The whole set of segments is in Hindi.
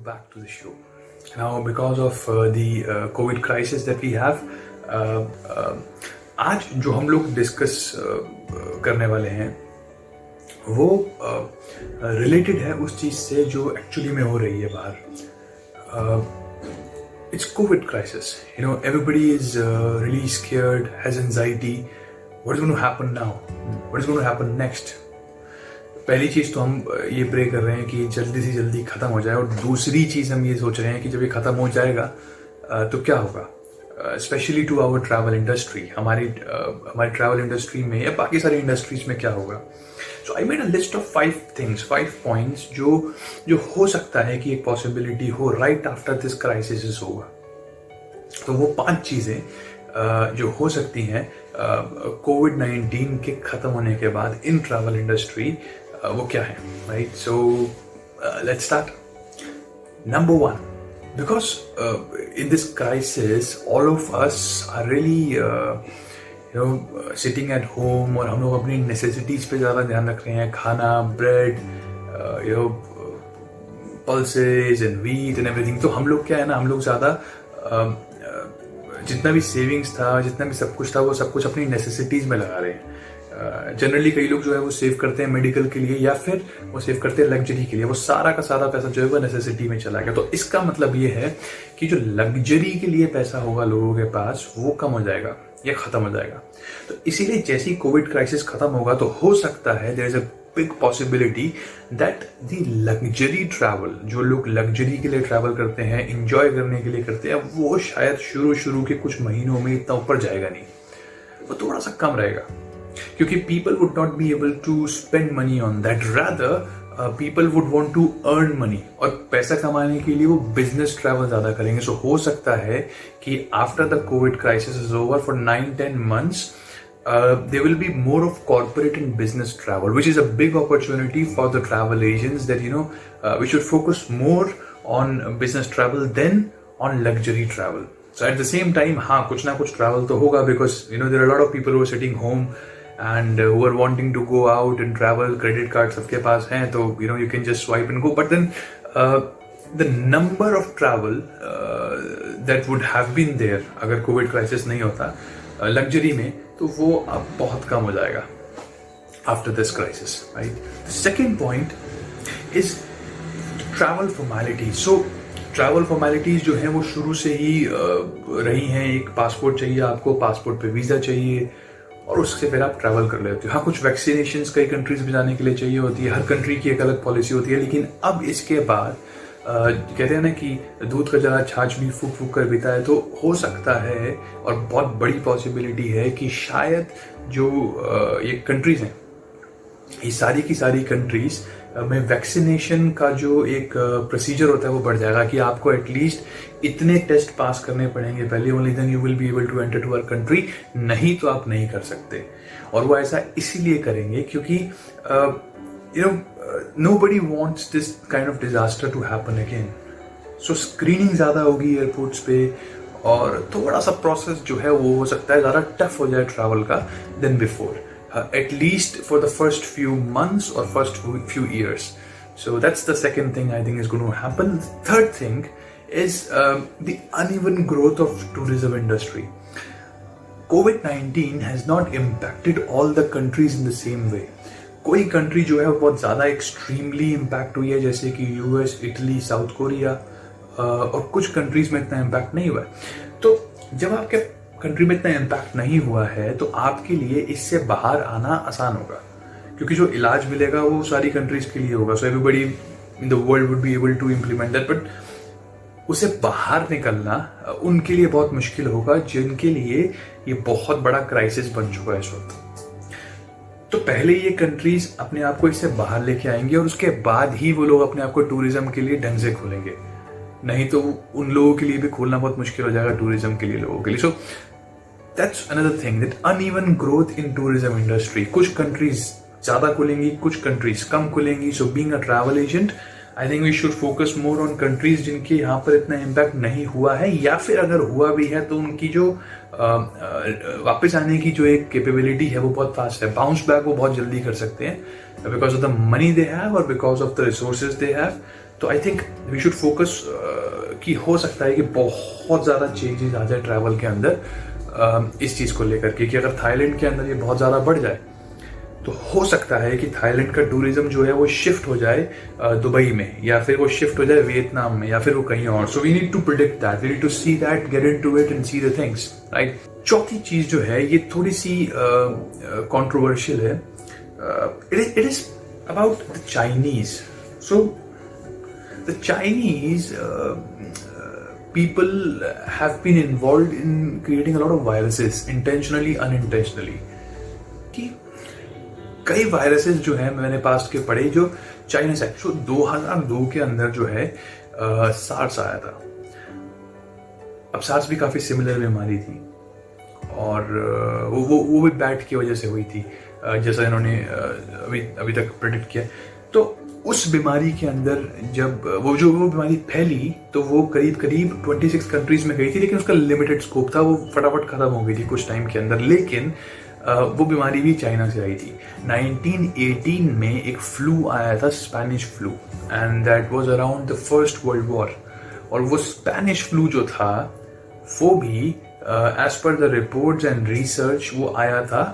back to the show. Now, because of the COVID crisis that we have, आज जो हम लोग डिस्कस करने वाले हैं वो रिलेटेड है उस चीज़ से जो एक्चुअली में हो रही है बाहर. It's COVID crisis. You know, everybody is really scared, has anxiety. What is going to happen now? What is going to happen next? पहली चीज़ तो हम ये प्रे कर रहे हैं कि जल्दी से जल्दी ख़त्म हो जाए, और दूसरी चीज़ हम ये सोच रहे हैं कि जब ये ख़त्म हो जाएगा तो क्या होगा, specially to our travel industry. हमारी ट्रैवल इंडस्ट्री में या बाकी सारी इंडस्ट्रीज में क्या होगा. So I made a list of 5 points जो हो सकता है कि एक पॉसिबिलिटी हो right after this crisis is over. तो वो 5 चीज़ें जो हो सकती हैं कोविड-19 के ख़त्म होने के बाद इन ट्रैवल इंडस्ट्री, वो क्या है, right. So let's start. Number 1, because in this crisis all of us are really sitting at home, और हम लोग अपनी नेसेसिटीज पे ज़्यादा ध्यान रख रहे हैं. खाना, bread, pulses and wheat and everything. तो हम लोग क्या है ना, हम लोग ज़्यादा जितना भी सेविंग्स था, जितना भी सब कुछ था, वो सब कुछ अपनी नेसेसिटीज में लगा रहे हैं. जनरली कई लोग जो है वो सेव करते हैं मेडिकल के लिए, या फिर वो सेव करते हैं लग्जरी के लिए. वो सारा का सारा पैसा जो है वो नेसेसिटी में चला गया. तो इसका मतलब ये है कि जो लग्जरी के लिए पैसा होगा लोगों के पास, वो कम हो जाएगा या खत्म हो जाएगा. तो इसीलिए जैसे ही कोविड क्राइसिस खत्म होगा तो हो सकता है there is a big possibility that the luxury travel, जो लोग लग्जरी के लिए ट्रैवल करते हैं, इंजॉय करने के लिए करते हैं, वो शायद शुरू के कुछ महीनों में इतना ऊपर जाएगा नहीं, वो थोड़ा सा कम रहेगा. क्योंकि people would not be able to spend money on that. Rather, people would want to earn money. और पैसा कमाने के लिए वो business travel ज़्यादा करेंगे. So हो सकता है कि after the COVID crisis is over for 9-10 months, there will be more of corporate and business travel, which is a big opportunity for the travel agents that, we should focus more on business travel than on luxury travel. So at the same time, हाँ, कुछ ना कुछ travel तो होगा, because, there are a lot of people who are sitting home and who are wanting to go out and travel. Credit cards सबके पास हैं, तो you can just swipe and go. But then the number of travel that would have been there अगर कोविड क्राइसिस नहीं होता लग्जरी में, तो वो अब बहुत कम हो जाएगा after this crisis, right? The second point is travel formalities. So travel formalities जो हैं वो शुरू से ही रही हैं. एक पासपोर्ट चाहिए आपको, पासपोर्ट पे वीज़ा चाहिए, और उससे फिर आप ट्रैवल कर लेते हो. हाँ, कुछ वैक्सीनेशंस कई कंट्रीज में जाने के लिए चाहिए होती है. हर कंट्री की एक अलग पॉलिसी होती है. लेकिन अब इसके बाद कहते हैं ना कि दूध का जरा छाछ भी फूक फूक कर पीता है. तो हो सकता है, और बहुत बड़ी पॉसिबिलिटी है, कि शायद जो ये कंट्रीज हैं, ये सारी की सारी कंट्रीज में वैक्सीनेशन का जो एक प्रोसीजर होता है वो बढ़ जाएगा. कि आपको एटलीस्ट इतने टेस्ट पास करने पड़ेंगे पहले, only then you will be able to enter to our country. नहीं तो आप नहीं कर सकते. और वो ऐसा इसीलिए करेंगे क्योंकि nobody wants this kind of disaster to happen again. So screening ज़्यादा होगी एयरपोर्ट्स पे, और थोड़ा सा प्रोसेस जो है वो हो सकता है ज़्यादा टफ हो जाए ट्रैवल का then before. At least for the first few months or first few years. So that's the second thing I think is going to happen. The third thing is the uneven growth of tourism industry. COVID-19 has not impacted all the countries in the same way. कोई कंट्री जो है बहुत ज़्यादा एक्सट्रीमली इम्पैक्ट हुई है, जैसे कि यूएस, इटली, साउथ कोरिया, और कुछ कंट्रीज में इतना इम्पैक्ट नहीं हुआ है. तो जब आपके कंट्री में इतना इम्पैक्ट नहीं हुआ है तो आपके लिए इससे बाहर आना आसान होगा, क्योंकि जो इलाज मिलेगा वो सारी कंट्रीज के लिए होगा. So everybody in the world would be able to implement that. But उसे बाहर निकलना उनके लिए बहुत मुश्किल होगा, जिनके लिए ये बहुत बड़ा क्राइसिस बन चुका है इस वक्त. तो पहले ये कंट्रीज अपने आप को इससे बाहर लेके आएंगे, और उसके बाद ही वो लोग अपने आप को टूरिज्म के लिए ढंग से खोलेंगे. नहीं तो उन लोगों के लिए भी खोलना बहुत मुश्किल हो जाएगा टूरिज्म के लिए, लोगों के लिए. सो that's another thing, that uneven growth in tourism industry. कुछ कंट्रीज ज़्यादा खुलेंगी, कुछ कंट्रीज कम खुलेंगी. So being a travel agent, I think we should focus more on countries जिनके यहाँ पर इतना इम्पैक्ट नहीं हुआ है, या फिर अगर हुआ भी है तो उनकी जो वापस आने की जो एक कैपेबिलिटी है वो बहुत फास्ट है. बाउंस बैक वो बहुत जल्दी कर सकते हैं, because of the money they have और because of the resources they have. तो I think we should focus कि हो सकता है कि बहुत ज़्यादा चेंजेस आ जाए ट्रैवल के अंदर इस चीज़ को लेकर के, कि अगर थाईलैंड के अंदर ये बहुत ज़्यादा बढ़ जाए तो हो सकता है कि थाईलैंड का टूरिज्म जो है वो शिफ्ट हो जाए दुबई में, या फिर वो शिफ्ट हो जाए वियतनाम में, या फिर वो कहीं और. So we need to predict that, we need to see that, get into it and see the things, right. चौथी चीज जो है ये थोड़ी सी कंट्रोवर्शियल है. It is about the Chinese. So the Chinese people have been involved in creating a lot of viruses, intentionally, unintentionally. कि कई वायरसेस जो है मैंने पास्ट के पढ़े जो चाइना से. सो 2002 के अंदर जो है सार्स आया था. अब सार्स भी काफी सिमिलर बीमारी थी और वो भी बैट की वजह से हुई थी, जैसा इन्होंने अभी तक प्रेडिक्ट किया. तो उस बीमारी के अंदर जब वो बीमारी फैली तो वो करीब 26 कंट्रीज में गई थी, लेकिन उसका लिमिटेड स्कोप था, वो फटाफट खत्म हो गई थी कुछ टाइम के अंदर. लेकिन वो बीमारी भी चाइना से आई थी. 1918 में एक फ्लू आया था, Spanish flu, and that was around the first world war. और वो स्पेनिश फ्लू जो था वो भी as per the reports and research वो आया था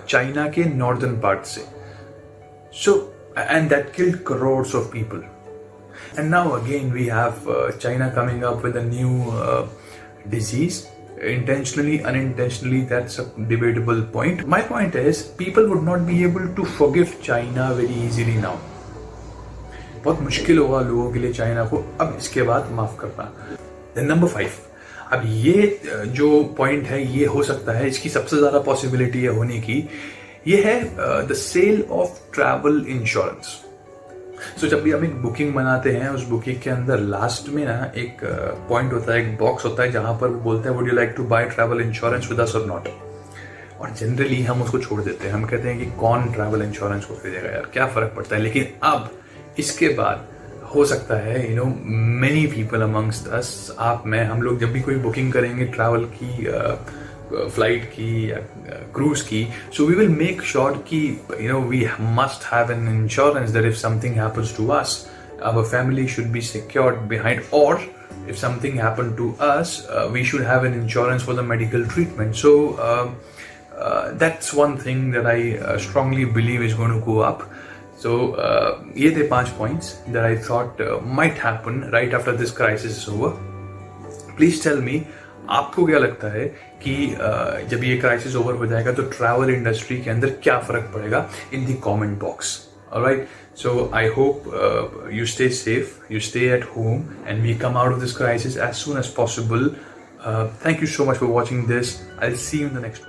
चाइना के नॉर्दर्न पार्ट से. सो and that killed crores of people. And now again we have China coming up with a new disease, intentionally, unintentionally. That's a debatable point. My point is people would not be able to forgive China very easily now. बहुत मुश्किल होगा लोगों के लिए चाइना को अब इसके बाद माफ करना. Then number 5. अब ये जो पॉइंट है ये हो सकता है, इसकी सबसे ज्यादा पॉसिबिलिटी है होने की, ये है the sale of travel insurance. So जब भी हम एक बुकिंग बनाते हैं उस बुकिंग के अंदर लास्ट में ना एक पॉइंट होता है, एक बॉक्स होता है जहां पर वो बोलते हैं would you like to buy travel insurance with us और नॉट. और जनरली हम उसको छोड़ देते हैं, हम कहते हैं कि कौन ट्रैवल इंश्योरेंस को खरीदेगा यार, क्या फर्क पड़ता है. लेकिन अब इसके बाद हो सकता है मेनी पीपल अमंगस्ट अस, आप मैं हम लोग जब भी कोई बुकिंग करेंगे ट्रैवल की, फ्लाइट की या क्रूज की, so we will make sure कि we must have an insurance that if something happens to us our family should be secured behind, और if something happened to us we should have an insurance for the medical treatment. So that's one thing that I strongly believe is going to go up. So ये थे 5 points that I thought might happen right after this crisis is over. Please tell me आपको क्या लगता है कि जब ये क्राइसिस ओवर हो जाएगा तो ट्रैवल इंडस्ट्री के अंदर क्या फर्क पड़ेगा in the comment box. Alright, so I hope you stay safe, you stay at home, and we come out of this crisis as soon as possible. Thank you so much for watching this. I'll see you in the next one.